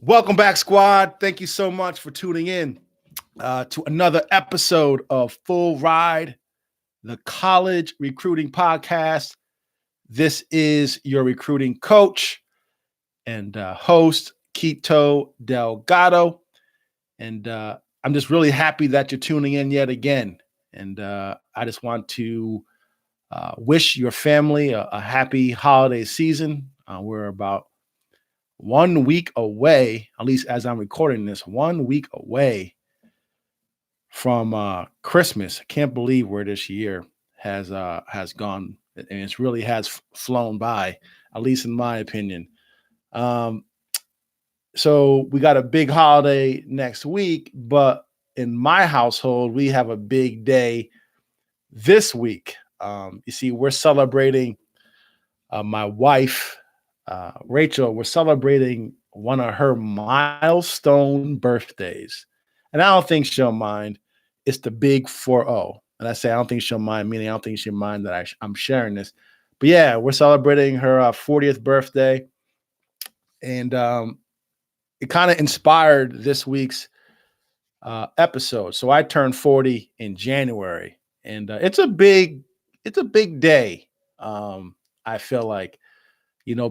Welcome back, squad. Thank you so much for tuning in to another episode of Full Ride, the college recruiting podcast. This is your recruiting coach and host, Quito Delgado. And I'm just really happy that you're tuning in yet again. And I just want to wish your family a happy holiday season. We're about 1 week away, at least as I'm recording this, 1 week away from Christmas. I can't believe where this year has gone, and it really has flown by, at least in my opinion. Um, so we got a big holiday next week, but in my household, we have a big day this week. You see, we're celebrating my wife, Rachel. We're celebrating one of her milestone birthdays. And I don't think she'll mind. It's the big 4-0. And I say I don't think she'll mind, meaning I don't think she'll mind that I'm sharing this. But yeah, we're celebrating her 40th birthday. And it kind of inspired this week's episode. So I turned 40 in January. And it's a big day. I feel like,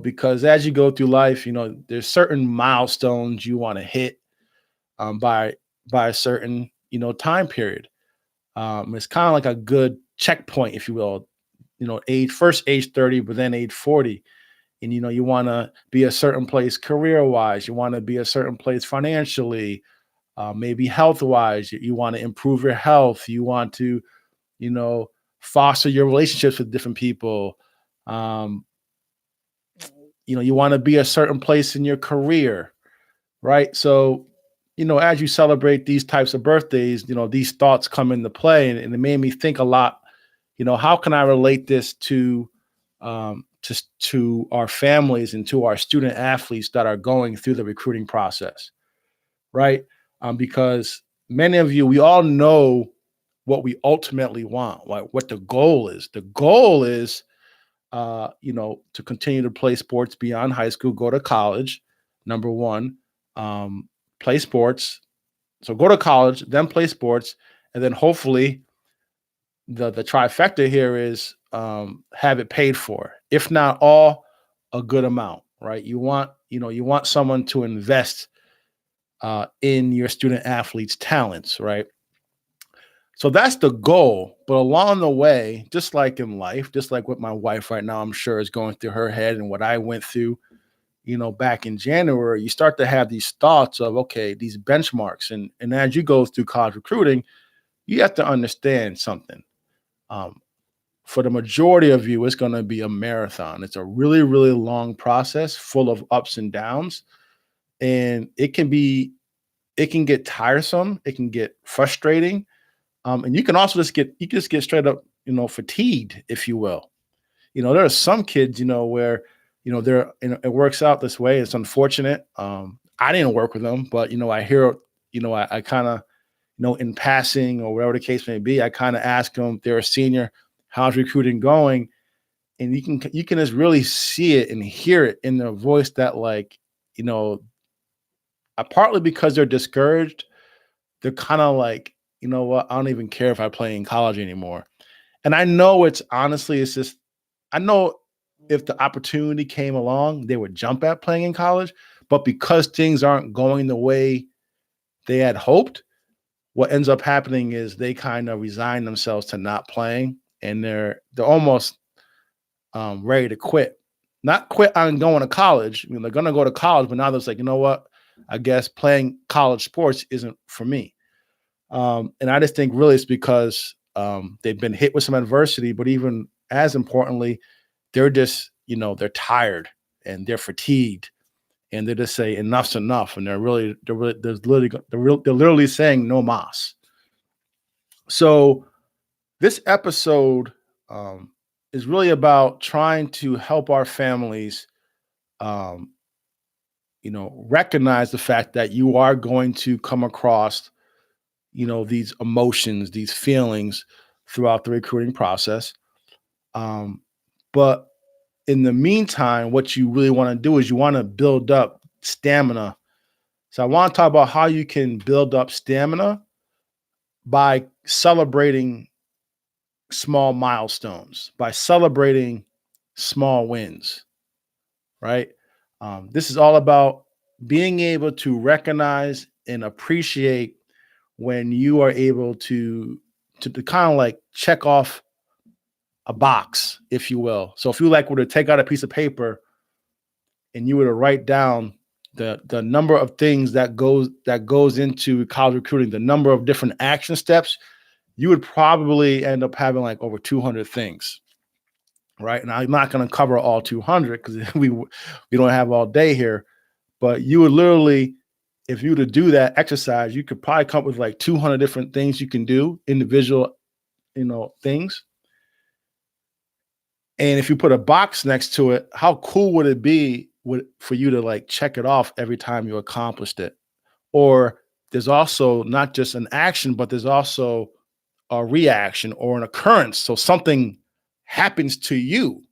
because as you go through life, there's certain milestones you want to hit by a certain, time period. It's kind of like a good checkpoint, if you will, age 30, but then age 40. And, you want to be a certain place career wise. You want to be a certain place financially, maybe health wise. You want to improve your health. You want to, you know, foster your relationships with different people. Um, you want to be a certain place in your career, right? So, as you celebrate these types of birthdays, these thoughts come into play, and it made me think a lot. How can I relate this to our families and to our student athletes that are going through the recruiting process, right? Because many of you, we all know what we ultimately want, like what the goal is. The goal is to continue to play sports beyond high school, go to college, number one, play sports. So go to college, then play sports, and then hopefully the trifecta here is have it paid for. If not all, a good amount, right? You want someone to invest in your student athlete's talents, right? So that's the goal. But along the way, just like in life, just like what my wife right now, I'm sure is going through her head and what I went through, back in January, you start to have these thoughts of, okay, these benchmarks. And as you go through college recruiting, you have to understand something. Um, for the majority of you, it's going to be a marathon. It's a really, really long process full of ups and downs. And it can get tiresome. It can get frustrating. And you can also just get straight up, fatigued, if you will. There are some kids, where, it works out this way. It's unfortunate. I didn't work with them, but, I hear, I kind of, in passing or whatever the case may be, I kind of ask them, they're a senior, how's recruiting going? And you can just really see it and hear it in their voice that, like, you know, partly because they're discouraged, they're kind of like, you know what, I don't even care if I play in college anymore. And I know it's just, I know if the opportunity came along, they would jump at playing in college. But because things aren't going the way they had hoped, what ends up happening is they kind of resign themselves to not playing, and they're almost ready to quit. Not quit on going to college. They're going to go to college, but now they're like, you know what? I guess playing college sports isn't for me. And I just think really it's because they've been hit with some adversity, but even as importantly, they're just, they're tired and they're fatigued, and they just say enough's enough, and they're literally saying no mas. So this episode is really about trying to help our families, um, recognize the fact that you are going to come across, these emotions, these feelings throughout the recruiting process. Um, but in the meantime, what you really want to do is you want to build up stamina So I want to talk about how you can build up stamina by celebrating small milestones, by celebrating small wins, right? This is all about being able to recognize and appreciate when you are able to kind of like check off a box, if you will. So if you like were to take out a piece of paper and you were to write down the number of things that goes into college recruiting, the number of different action steps, you would probably end up having like over 200 things, right? And I'm not going to cover all 200 because we don't have all day here, but you would literally, if you were to do that exercise, you could probably come up with like 200 different things you can do, individual, things. And if you put a box next to it, how cool would it be for you to like check it off every time you accomplished it? Or there's also not just an action, but there's also a reaction or an occurrence. So something happens to you.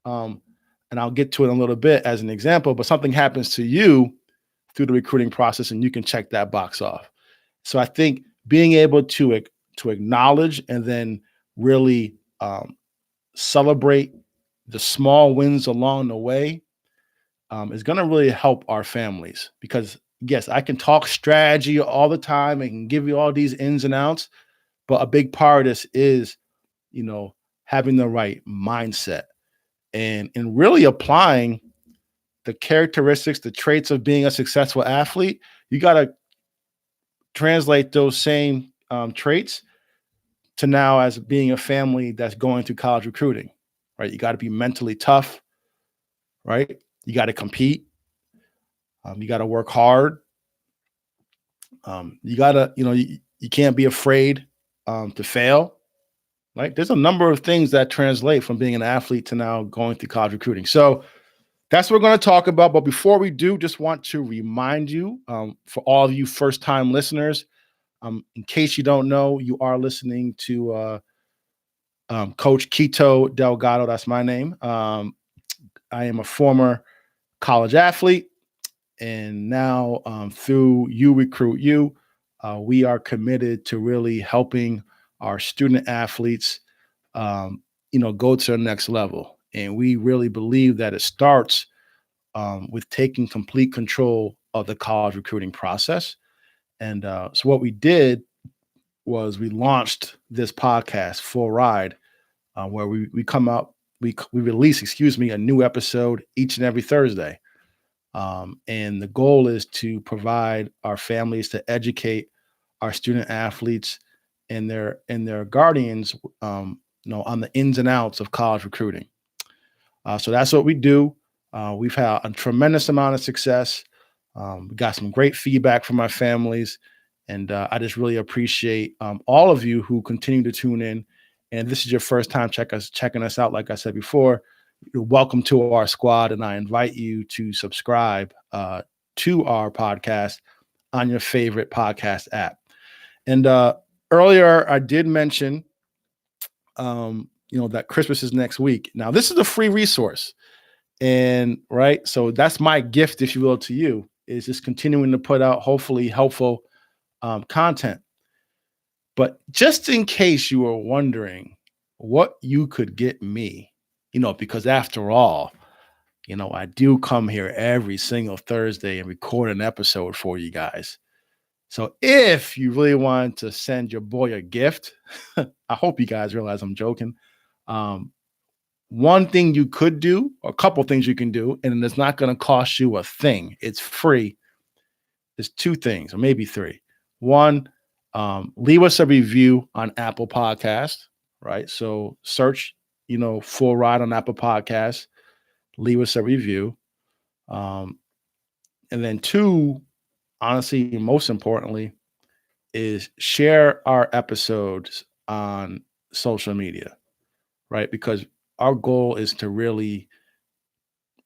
Um, and I'll get to it in a little bit as an example, but something happens to you through the recruiting process and you can check that box off. So I think being able to acknowledge and then really celebrate the small wins along the way is going to really help our families because yes, I can talk strategy all the time and can give you all these ins and outs, but a big part of this is, having the right mindset and really applying the characteristics, the traits of being a successful athlete. You got to translate those same traits to now as being a family that's going through college recruiting, right? You got to be mentally tough, right? You got to compete. You got to work hard. You got to, you can't be afraid to fail, right? There's a number of things that translate from being an athlete to now going through college recruiting. So that's what we're going to talk about. But before we do, just want to remind you, for all of you first-time listeners, in case you don't know, you are listening to Coach Quito Delgado. That's my name. I am a former college athlete, and now through You Recruit You, we are committed to really helping our student athletes, go to the next level. And we really believe that it starts with taking complete control of the college recruiting process. And so what we did was we launched this podcast, Full Ride, where we come out, we release, a new episode each and every Thursday. And the goal is to provide our families to educate our student athletes and their guardians, on the ins and outs of college recruiting. So that's what we do. We've had a tremendous amount of success. We got some great feedback from our families. And I just really appreciate all of you who continue to tune in. And this is your first time checking us out. Like I said before, welcome to our squad. And I invite you to subscribe to our podcast on your favorite podcast app. And earlier I did mention, that Christmas is next week. Now, this is a free resource. And right, so that's my gift, if you will, to you, is just continuing to put out hopefully helpful content. But just in case you were wondering what you could get me, because after all, I do come here every single Thursday and record an episode for you guys. So if you really want to send your boy a gift, I hope you guys realize I'm joking. One thing you could do, or a couple things you can do, and it's not going to cost you a thing. It's free. There's two things, or maybe three. One, leave us a review on Apple Podcasts, right? So search, Full Ride on Apple Podcasts. Leave us a review. And then two, honestly, most importantly, is share our episodes on social media, right? Because our goal is to really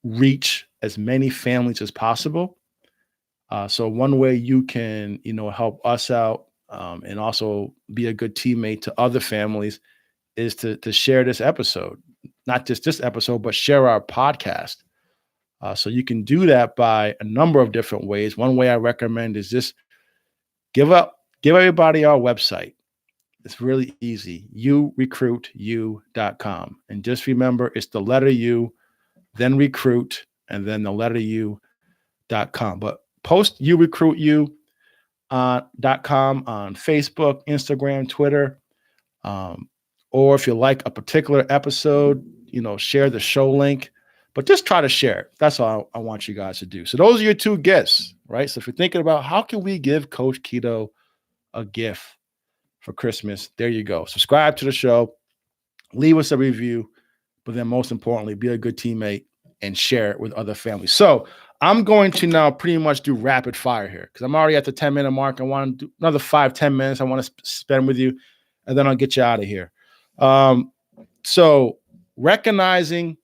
reach as many families as possible. So one way you can, help us out and also be a good teammate to other families is to share this episode, not just this episode, but share our podcast. So you can do that by a number of different ways. One way I recommend is just give everybody our website. It's really easy. yourecruityou.com. And just remember, it's the letter U, then recruit, and then the letter U.com. But post yourecruityou.com on Facebook, Instagram, Twitter. Um, or if you like a particular episode, share the show link. But just try to share it. That's all I want you guys to do. So those are your two gifts, right? So if you're thinking about how can we give Coach Keto a gift for Christmas, there you go. Subscribe to the show, leave us a review, but then most importantly, be a good teammate and share it with other families. So I'm going to now pretty much do rapid fire here because I'm already at the 10-minute mark. I want to do another 5-10 minutes I want to spend with you, and then I'll get you out of here. So recognizing,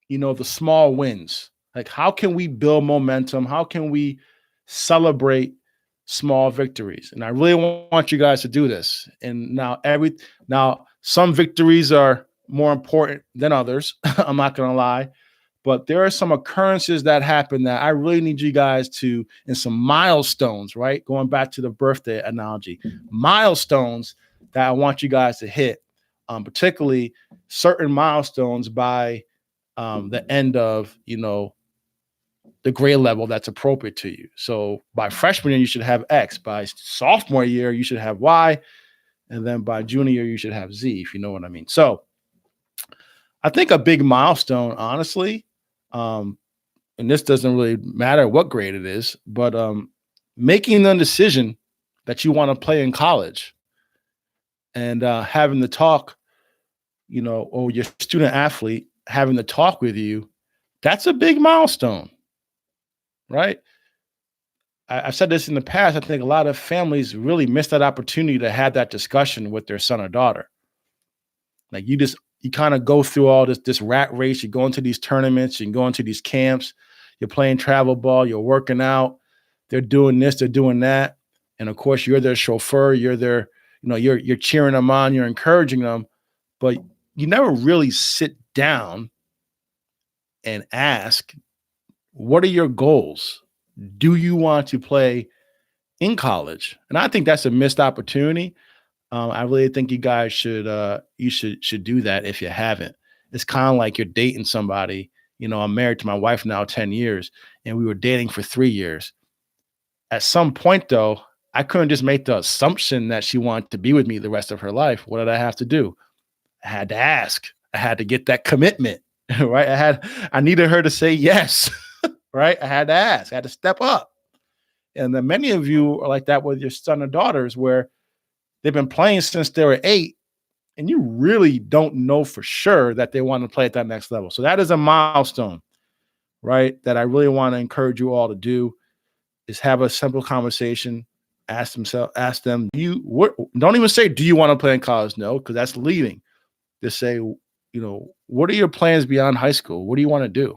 the small wins, like how can we build momentum? How can we celebrate small victories? And I really want you guys to do this. And now some victories are more important than others. I'm not going to lie, but there are some occurrences that happen that I really need you guys to, and some milestones, right? Going back to the birthday analogy, milestones that I want you guys to hit, particularly certain milestones by the end of, the grade level that's appropriate to you. So by freshman year, you should have X. By sophomore year, you should have Y. And then by junior year, you should have Z, if you know what I mean. So I think a big milestone, honestly, and this doesn't really matter what grade it is, but making the decision that you want to play in college and having the talk, or your student athlete having the talk with you, that's a big milestone, right? I've said this in the past. I think a lot of families really miss that opportunity to have that discussion with their son or daughter. Like you kind of go through all this rat race. You go into these tournaments, you go into these camps, you're playing travel ball, you're working out, they're doing this, they're doing that. And of course, you're their chauffeur, you're their, you're cheering them on, you're encouraging them, but you never really sit down and ask, what are your goals? Do you want to play in college? And I think that's a missed opportunity. I really think you guys should do that if you haven't. It's kind of like you're dating somebody. I'm married to my wife now 10 years, and we were dating for 3 years. At some point, though, I couldn't just make the assumption that she wanted to be with me the rest of her life. What did I have to do? I had to ask. I had to get that commitment, right? I needed her to say yes, right? I had to ask. I had to step up. And then many of you are like that with your son or daughters, where they've been playing since they were 8, and you really don't know for sure that they want to play at that next level. So that is a milestone, right? That I really want to encourage you all to do is have a simple conversation. Ask them, don't even say, do you want to play in college? No, because that's leading. Just say, what are your plans beyond high school? What do you want to do?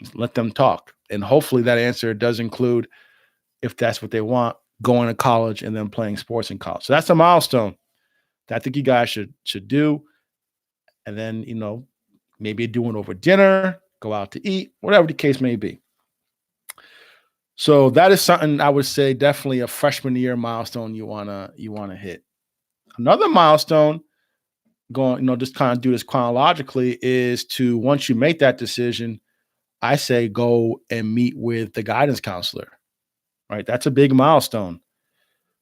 Just let them talk. And hopefully that answer does include, if that's what they want, going to college and then playing sports in college. So that's a milestone that I think you guys should do. And then, maybe do it over dinner, go out to eat, whatever the case may be. So that is something I would say definitely a freshman year milestone you wanna hit. Another milestone, just kind of do this chronologically, is to, once you make that decision, I say go and meet with the guidance counselor, right? That's a big milestone,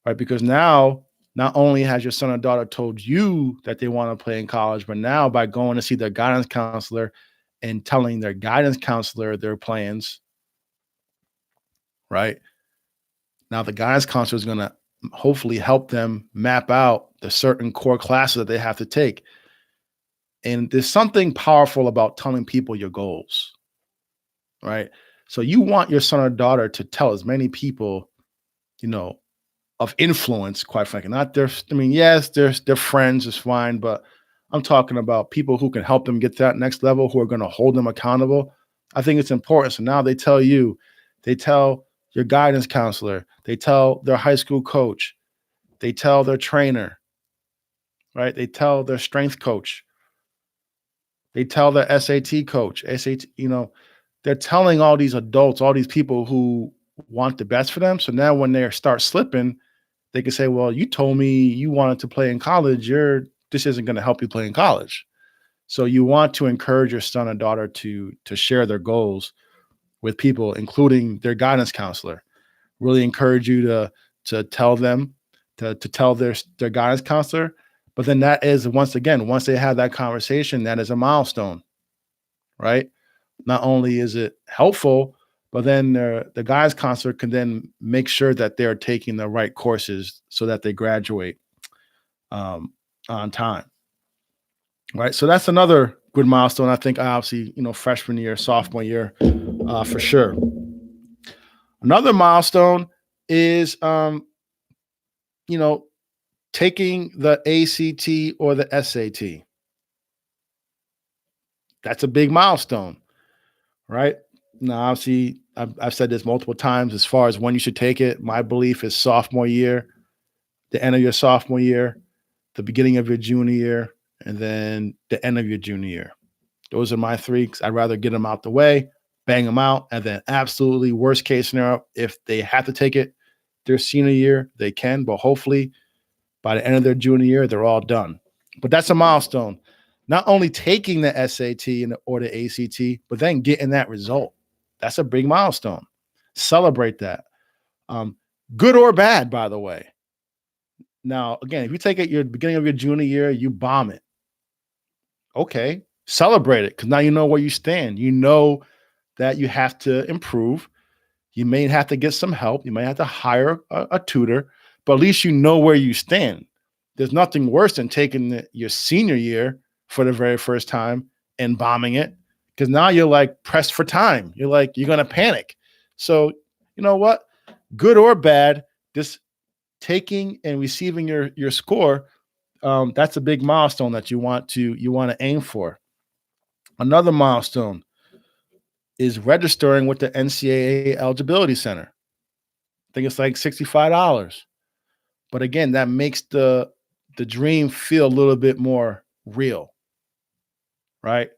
right? Because now, not only has your son or daughter told you that they want to play in college, but now by going to see their guidance counselor and telling their guidance counselor their plans, right? Now the guidance counselor is going to hopefully help them map out the certain core classes that they have to take. And there's something powerful about telling people your goals, right? So you want your son or daughter to tell as many people, of influence, quite frankly. Not yes, their friends is fine, but I'm talking about people who can help them get to that next level, who are going to hold them accountable. I think it's important. So now they tell your guidance counselor, they tell their high school coach, they tell their trainer, right? They tell their strength coach, They tell the SAT coach, SAT, they're telling all these adults, all these people who want the best for them. So now when they start slipping, they can say, well, you told me you wanted to play in college. This isn't going to help you play in college. So you want to encourage your son or daughter to share their goals with people, including their guidance counselor. Really encourage you to tell them to tell their guidance counselor. But then that is once they have that conversation, that is a milestone, right? Not only is it helpful, but then the guidance counselor can then make sure that they're taking the right courses so that they graduate um, on time, right? So that's another good milestone. I think obviously, freshman year, sophomore year, for sure. Another milestone is, you know, taking the ACT or the SAT. That's a big milestone, right? Now, obviously, I've said this multiple times as far as when you should take it. My belief is sophomore year, the end of your sophomore year, the beginning of your junior year, and then the end of your junior year. Those are my three. 'Cause I'd rather get them out the way, bang them out, and then absolutely worst case scenario, if they have to take it their senior year, they can. But hopefully, by the end of their junior year, they're all done. But that's a milestone. Not only taking the SAT or the ACT, but then getting that result. That's a big milestone. Celebrate that. Um, Good or bad, by the way. Now, again, if you take it your beginning of your junior year, you bomb it. Okay, celebrate it because now you know where you stand. You know that you have to improve. You may have to get some help. You may have to hire a tutor, but at least you know where you stand. There's nothing worse than taking your senior year for the very first time and bombing it because now you're like pressed for time. You're going to panic. So, you know what? Good or bad, just taking and receiving your score, that's a big milestone that you want to aim for. Another milestone is registering with the NCAA Eligibility Center. I think it's like $65. But again, that makes the dream feel a little bit more real, right?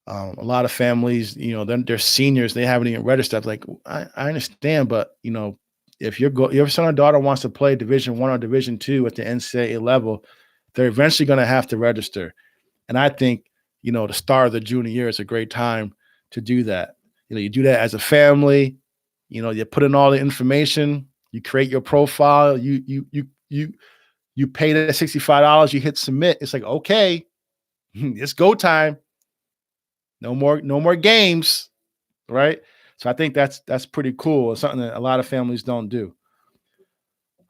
A lot of families, they're seniors, they haven't even registered. Like, I understand, but if your son or daughter wants to play Division 1 or Division 2 at the NCAA level, they're eventually going to have to register. And I think, the start of the junior year is a great time to do that. You do that as a family. You put in all the information, you create your profile, you pay that $65, you hit submit. It's like, okay, it's go time. No more games, right? So I think that's pretty cool. It's something that a lot of families don't do.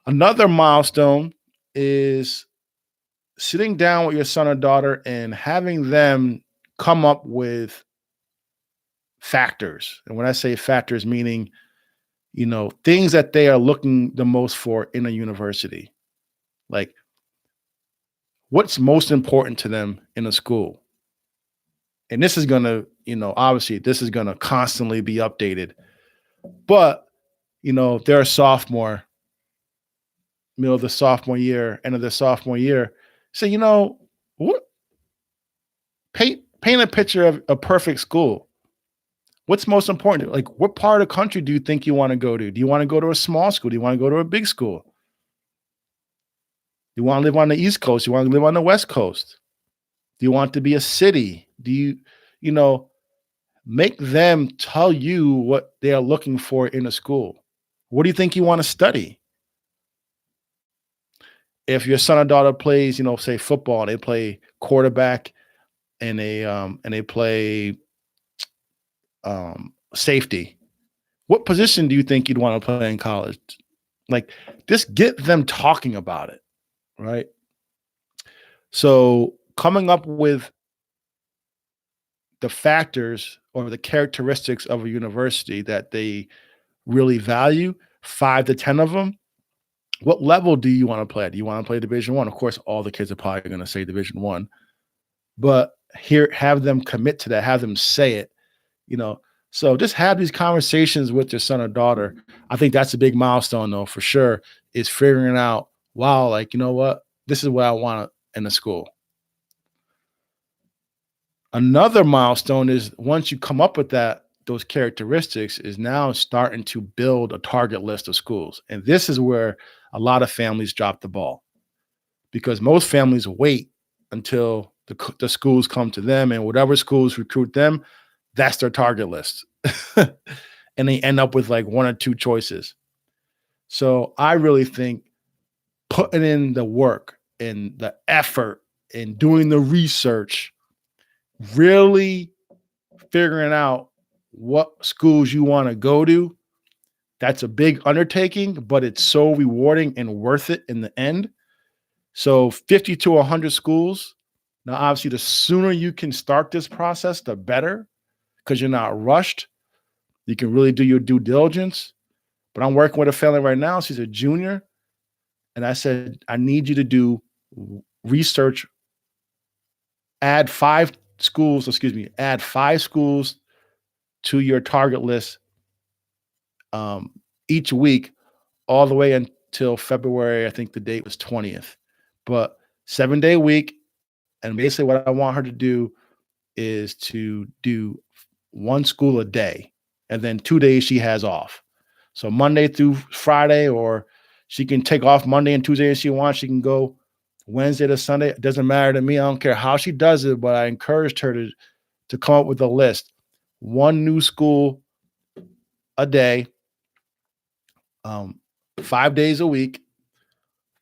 Another milestone is sitting down with your son or daughter and having them come up with factors. And when I say factors, meaning, things that they are looking the most for in a university. Like, what's most important to them in a school? And this is going to, obviously, this is going to constantly be updated. But, they're a sophomore, middle of the sophomore year, end of the sophomore year. So, what paint a picture of a perfect school. What's most important? Like, what part of the country do you think you want to go to? Do you want to go to a small school? Do you want to go to a big school? Do you want to live on the East Coast? Do you want to live on the West Coast? Do you want to be a city? Do you know, make them tell you what they are looking for in a school. What do you think you want to study? If your son or daughter plays, say football, they play quarterback and they play safety. What position do you think you'd want to play in college? Like, just get them talking about it, right? So coming up with the factors or the characteristics of a university that they really value, 5 to 10 of them. What level do you want to play at? Do you want to play Division 1? Of course, all the kids are probably going to say Division 1, but here, have them commit to that, have them say it, you know. So just have these conversations with your son or daughter. I think that's a big milestone, though, for sure, is figuring out, wow, like, you know what? This is what I want in the school. Another milestone is once you come up with those characteristics is now starting to build a target list of schools. And this is where a lot of families drop the ball because most families wait until the schools come to them and whatever schools recruit them, that's their target list. And they end up with like one or two choices. So I really think putting in the work and the effort and doing the research, really figuring out what schools you want to go to, that's a big undertaking, but it's so rewarding and worth it in the end. So 50 to 100 schools. Now, obviously, the sooner you can start this process, the better, because you're not rushed. You can really do your due diligence. But I'm working with a family right now. She's a junior. And I said, I need you to do research, add 5 schools to your target list um, each week, all the way until February. I think the date was 20th. But 7-day week. And basically, what I want her to do is to do one school a day, and then 2 days she has off. So Monday through Friday, or she can take off Monday and Tuesday if she wants. She can go Wednesday to Sunday. It doesn't matter to me. I don't care how she does it, but I encouraged her to come up with a list. One new school a day, um, 5 days a week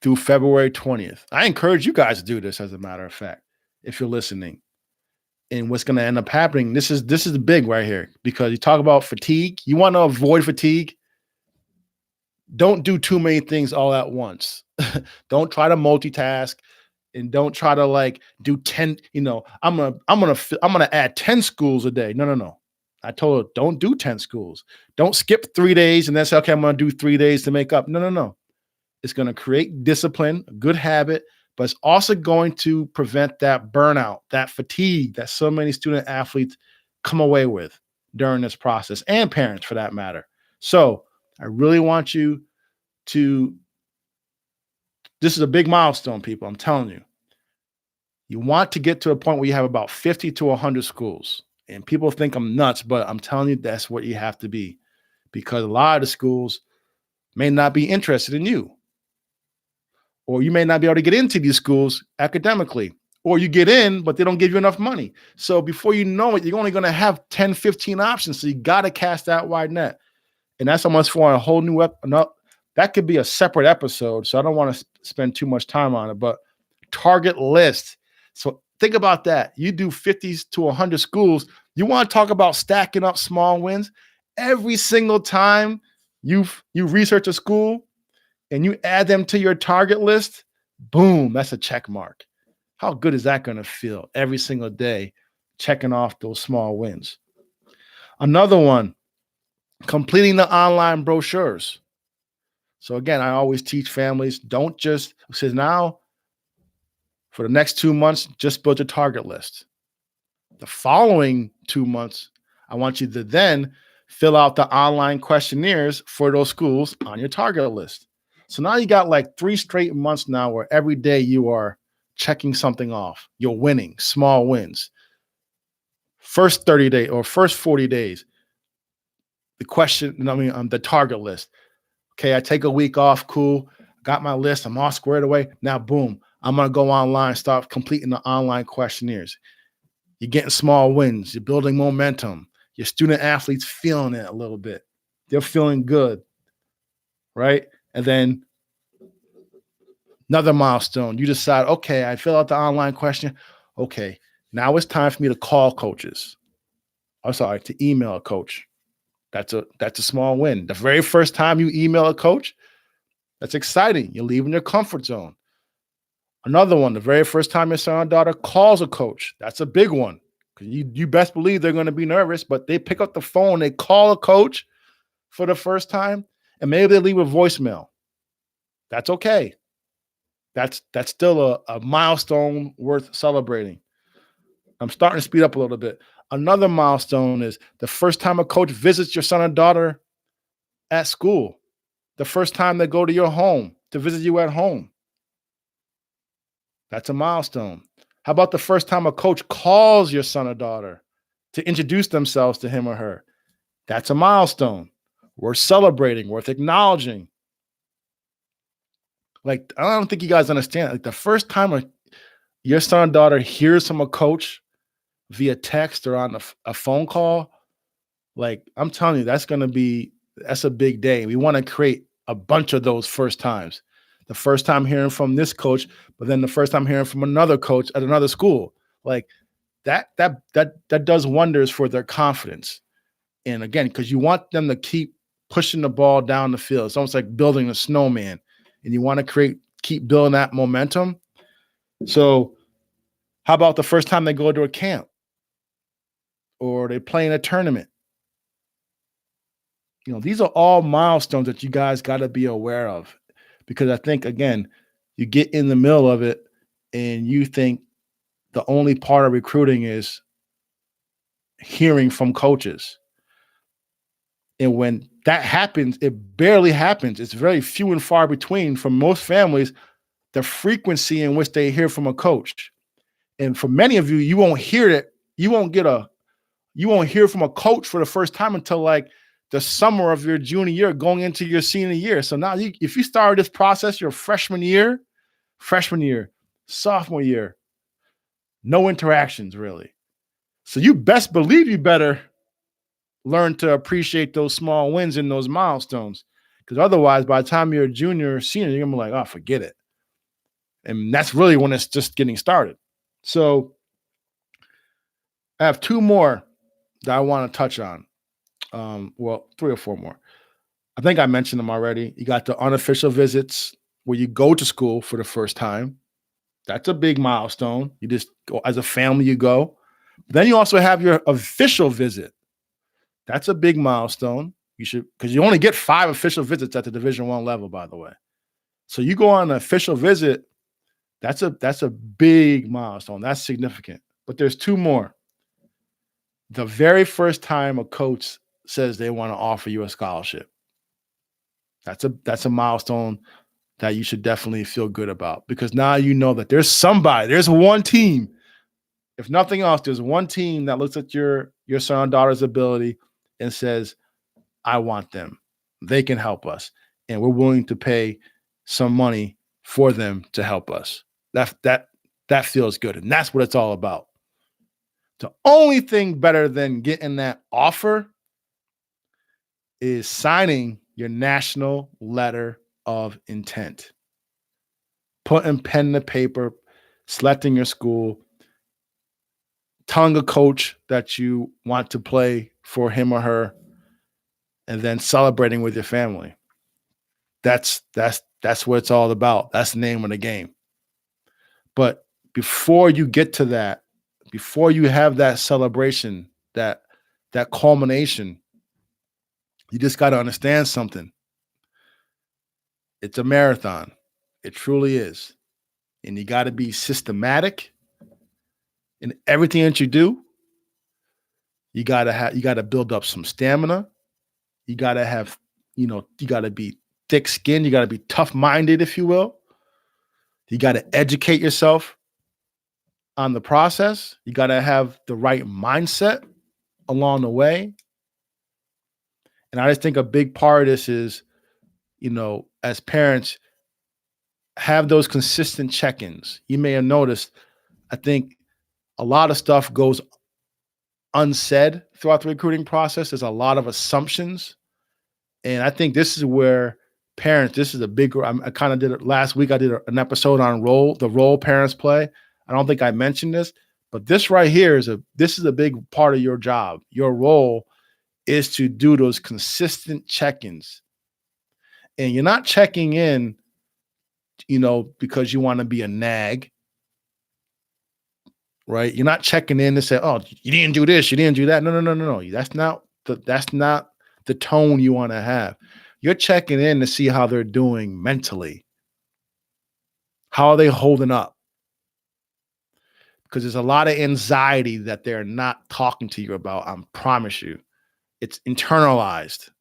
through February 20th. I encourage you guys to do this, as a matter of fact, if you're listening. And what's going to end up happening, this is the big right here, because you talk about fatigue. You want to avoid fatigue. Don't do too many things all at once. Don't try to multitask, and don't try to like do 10, I'm gonna add 10 schools a day. No, no, no. I told her, don't do 10 schools. Don't skip 3 days and then say, okay, I'm gonna do 3 days to make up. No, no, no. It's going to create discipline, a good habit, but it's also going to prevent that burnout, that fatigue that so many student athletes come away with during this process, and parents for that matter. So I really want you to, this is a big milestone, people. I'm telling you, you want to get to a point where you have about 50 to 100 schools. And people think I'm nuts, but I'm telling you, that's what you have to be, because a lot of the schools may not be interested in you, or you may not be able to get into these schools academically, or you get in, but they don't give you enough money. So before you know it, you're only going to have 10, 15 options. So you got to cast that wide net. And that's almost for a whole new that could be a separate episode. So I don't want to spend too much time on it, but target list. So think about that. You do 50 to 100 schools. You want to talk about stacking up small wins. Every single time you research a school and you add them to your target list, boom, that's a check mark. How good is that going to feel every single day, checking off those small wins? Another one, completing the online brochures. So again, I always teach families, don't just, says now for the next 2 months, just build your target list. The following 2 months, I want you to then fill out the online questionnaires for those schools on your target list. So now you got like 3 straight months now where every day you are checking something off. You're winning, small wins. First 30 days or first 40 days, the target list. Okay, I take a week off, cool. Got my list, I'm all squared away. Now, boom, I'm going to go online, start completing the online questionnaires. You're getting small wins. You're building momentum. Your student athletes feeling it a little bit. They're feeling good, right? And then another milestone. You decide, okay, I fill out the online question. Okay, now it's time for me to call coaches. I'm sorry, to email a coach. That's a small win. The very first time you email a coach, that's exciting. You're leaving your comfort zone. Another one, the very first time your son or daughter calls a coach, that's a big one. Because you best believe they're going to be nervous, but they pick up the phone, they call a coach for the first time, and maybe they leave a voicemail. That's okay. That's still a milestone worth celebrating. I'm starting to speed up a little bit. Another milestone is the first time a coach visits your son or daughter at school, the first time they go to your home to visit you at home. That's a milestone. How about the first time a coach calls your son or daughter to introduce themselves to him or her? That's a milestone worth celebrating, worth acknowledging. Like, I don't think you guys understand. Like, the first time your son or daughter hears from a coach via text or on a phone call, like, I'm telling you, that's a big day. We want to create a bunch of those first times. The first time hearing from this coach, but then the first time hearing from another coach at another school. Like, that does wonders for their confidence. And again, because you want them to keep pushing the ball down the field. It's almost like building a snowman, and you want to keep building that momentum. So, how about the first time they go to a camp or they play in a tournament? These are all milestones that you guys got to be aware of, because I think, again, you get in the middle of it and you think the only part of recruiting is hearing from coaches. And when that happens, it barely happens. It's very few and far between for most families, the frequency in which they hear from a coach. And for many of you, you won't hear it. You won't hear from a coach for the first time until like the summer of your junior year, going into your senior year. So now, if you started this process your freshman year, sophomore year, no interactions really. So you best believe you better learn to appreciate those small wins and those milestones. Because otherwise, by the time you're a junior or senior, you're gonna be like, oh, forget it. And that's really when it's just getting started. So I have two more that I want to touch on. Well, three or four more. I think I mentioned them already. You got the unofficial visits where you go to school for the first time. That's a big milestone. You just go as a family, you go. Then you also have your official visit. That's a big milestone. You should, because you only get 5 official visits at the Division I level, by the way. So you go on an official visit. That's a big milestone. That's significant. But there's two more. The very first time a coach says they want to offer you a scholarship. That's a milestone that you should definitely feel good about, because now you know that there's one team. If nothing else, there's one team that looks at your son or daughter's ability and says, I want them. They can help us. And we're willing to pay some money for them to help us. That feels good. And that's what it's all about. The only thing better than getting that offer is signing your national letter of intent. Putting pen to paper, selecting your school, telling a coach that you want to play for him or her, and then celebrating with your family. That's what it's all about. That's the name of the game. But before you get to that, before you have that celebration, that culmination, you just got to understand something. It's a marathon. It truly is. And you got to be systematic in everything that you do. You got to build up some stamina. You got to have, you got to be thick-skinned. You got to be tough-minded, if you will. You got to educate yourself on the process. You got to have the right mindset along the way. And I just think a big part of this is, as parents, have those consistent check-ins. You may have noticed, I think a lot of stuff goes unsaid throughout the recruiting process. There's a lot of assumptions. And I think this is where parents, this is a big, I kind of did it last week. I did an episode on the role parents play. I don't think I mentioned this, but this right here this is a big part of your job. Your role is to do those consistent check-ins. And you're not checking in, because you want to be a nag, right? You're not checking in to say, oh, you didn't do this, you didn't do that. No. That's not the tone you want to have. You're checking in to see how they're doing mentally. How are they holding up? Because there's a lot of anxiety that they're not talking to you about. I promise you. It's internalized.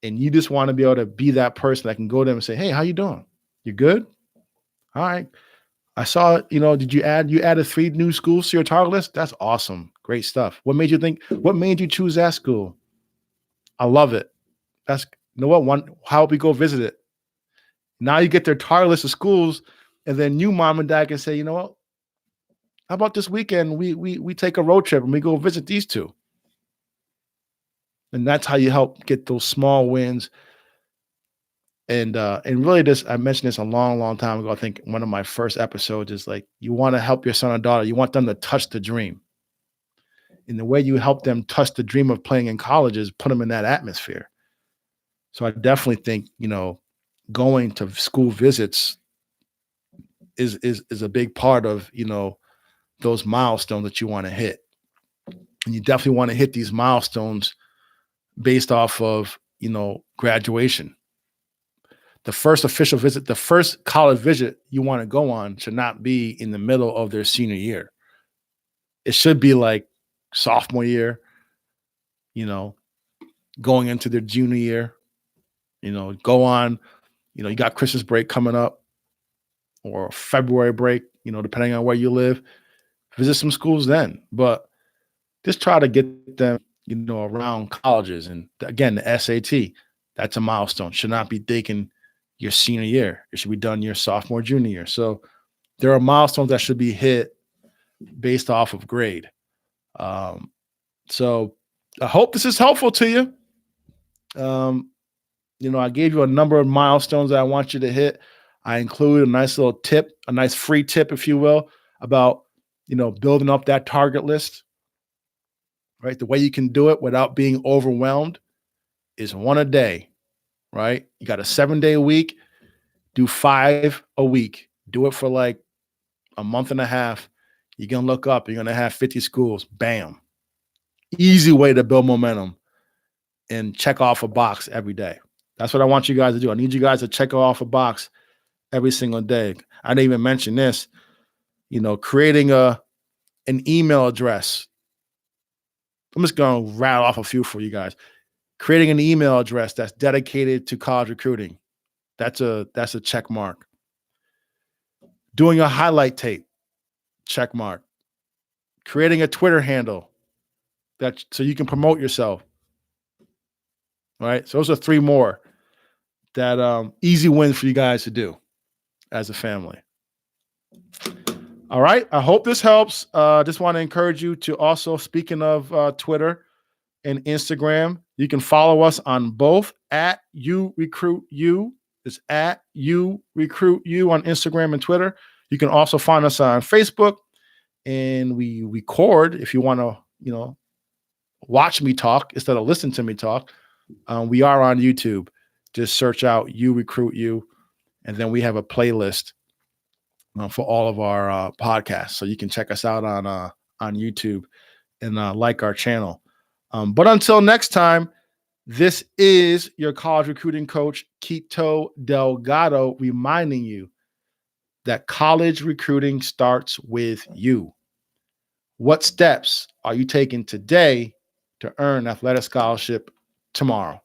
And you just want to be able to be that person that can go to them and say, hey, how you doing? You good? All right. I saw, did you added 3 new schools to your target list? That's awesome. Great stuff. What made you choose that school? I love it. That's, how about we go visit it? Now you get their target list of schools, and then you, mom and dad, can say, you know what? How about this weekend we take a road trip and we go visit these two? And that's how you help get those small wins. And really, this I mentioned this a long, long time ago. I think one of my first episodes is like, you want to help your son or daughter, you want them to touch the dream. And the way you help them touch the dream of playing in college is put them in that atmosphere. So I definitely think, going to school visits is a big part of, those milestones that you want to hit. And you definitely want to hit these milestones based off of, graduation. The first official visit, the first college visit you want to go on should not be in the middle of their senior year. It should be like sophomore year, you know, going into their junior year, go on, you got Christmas break coming up or February break, depending on where you live, visit some schools then. But just try to get them, around colleges. And again, the SAT, that's a milestone. Should not be taken your senior year. It should be done your sophomore, junior year. So there are milestones that should be hit based off of grade. So I hope this is helpful to you. I gave you a number of milestones that I want you to hit. I include a nice little tip, a nice free tip, if you will, about, building up that target list, right? The way you can do it without being overwhelmed is one a day, right? You got a 7-day week, do 5 a week, do it for like a month and a half. You're going to look up, you're going to have 50 schools. Bam. Easy way to build momentum and check off a box every day. That's what I want you guys to do. I need you guys to check off a box every single day. I didn't even mention this, creating an email address. I'm just going to rattle off a few for you guys. Creating an email address that's dedicated to college recruiting. That's a check mark. Doing a highlight tape. Check mark. Creating a Twitter handle so you can promote yourself. All right. So those are 3 more that easy wins for you guys to do as a family. All right. I hope this helps. Just want to encourage you to also, speaking of Twitter and Instagram, you can follow us on both at YouRecruitU. It's at YouRecruitU on Instagram and Twitter. You can also find us on Facebook, and we record if you want to, watch me talk instead of listen to me talk. We are on YouTube. Just search out YouRecruitU, and then we have a playlist for all of our podcasts, so you can check us out on YouTube and like our channel. But until next time, this is your college recruiting coach, Quito Delgado, reminding you that college recruiting starts with you. What steps are you taking today to earn an athletic scholarship tomorrow?